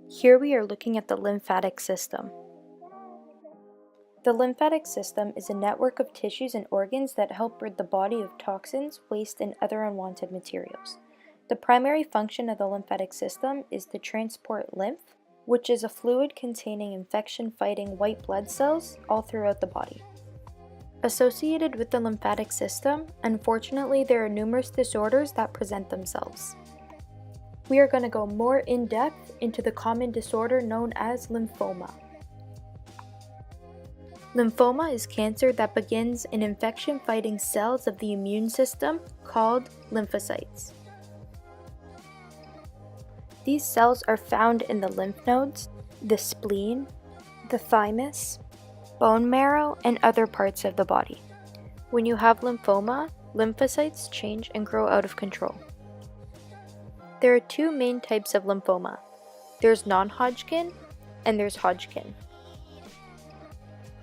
Here we are looking at the lymphatic system. The lymphatic system is a network of tissues and organs that help rid the body of toxins, waste, and other unwanted materials. The primary function of the lymphatic system is to transport lymph, which is a fluid containing infection-fighting white blood cells all throughout the body. Associated with the lymphatic system, unfortunately, there are numerous disorders that present themselves. We are going to go more in depth into the common disorder known as lymphoma. Lymphoma is cancer that begins in infection-fighting cells of the immune system called lymphocytes. These cells are found in the lymph nodes, the spleen, the thymus, bone marrow, and other parts of the body. When you have lymphoma, lymphocytes change and grow out of control. There are two main types of lymphoma. There's non-Hodgkin and there's Hodgkin.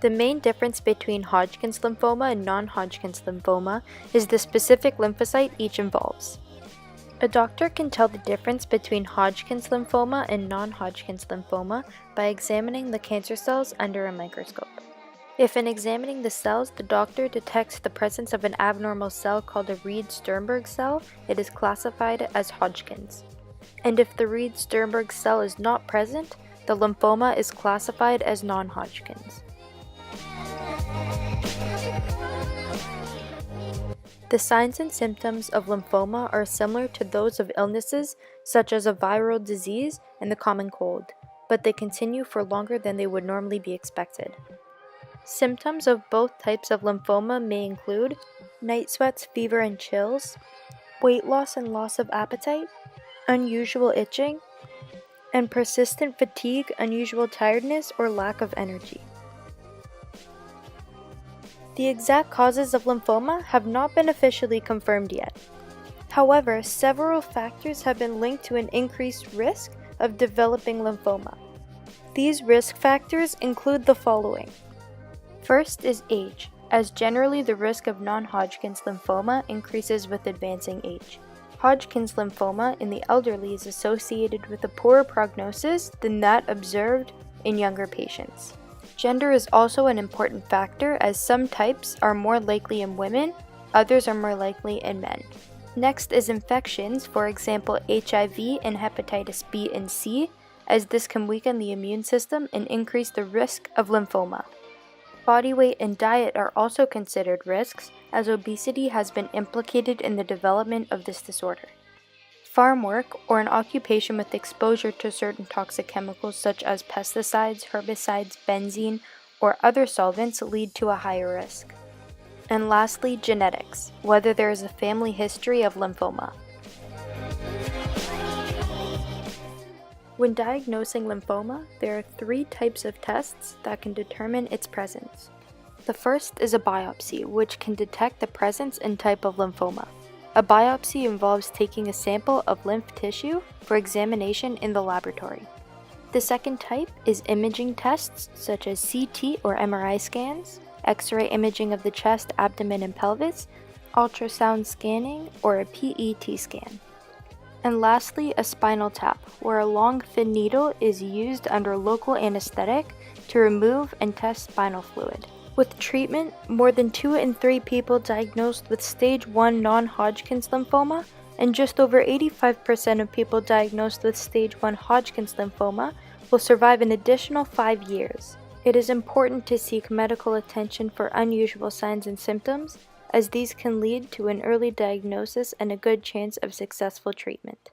The main difference between Hodgkin's lymphoma and non-Hodgkin's lymphoma is the specific lymphocyte each involves. A doctor can tell the difference between Hodgkin's lymphoma and non-Hodgkin's lymphoma by examining the cancer cells under a microscope. If in examining the cells, the doctor detects the presence of an abnormal cell called a Reed-Sternberg cell, it is classified as Hodgkin's. And if the Reed-Sternberg cell is not present, the lymphoma is classified as non-Hodgkin's. The signs and symptoms of lymphoma are similar to those of illnesses such as a viral disease and the common cold, but they continue for longer than they would normally be expected. Symptoms of both types of lymphoma may include night sweats, fever and chills, weight loss and loss of appetite, unusual itching, and persistent fatigue, unusual tiredness, or lack of energy. The exact causes of lymphoma have not been officially confirmed yet. However, several factors have been linked to an increased risk of developing lymphoma. These risk factors include the following. First is age, as generally the risk of non-Hodgkin's lymphoma increases with advancing age. Hodgkin's lymphoma in the elderly is associated with a poorer prognosis than that observed in younger patients. Gender is also an important factor, as some types are more likely in women, others are more likely in men. Next is infections, for example HIV and hepatitis B and C, as this can weaken the immune system and increase the risk of lymphoma. Body weight and diet are also considered risks, as obesity has been implicated in the development of this disorder. Farm work, or an occupation with exposure to certain toxic chemicals such as pesticides, herbicides, benzene, or other solvents lead to a higher risk. And lastly, genetics, whether there is a family history of lymphoma. When diagnosing lymphoma, there are 3 types of tests that can determine its presence. The first is a biopsy, which can detect the presence and type of lymphoma. A biopsy involves taking a sample of lymph tissue for examination in the laboratory. The second type is imaging tests such as CT or MRI scans, X-ray imaging of the chest, abdomen, and pelvis, ultrasound scanning, or a PET scan. And lastly, a spinal tap, where a long thin needle is used under local anesthetic to remove and test spinal fluid. With treatment, more than 2 in 3 people diagnosed with stage 1 non-Hodgkin's lymphoma and just over 85% of people diagnosed with stage 1 Hodgkin's lymphoma will survive an additional 5 years. It is important to seek medical attention for unusual signs and symptoms, as these can lead to an early diagnosis and a good chance of successful treatment.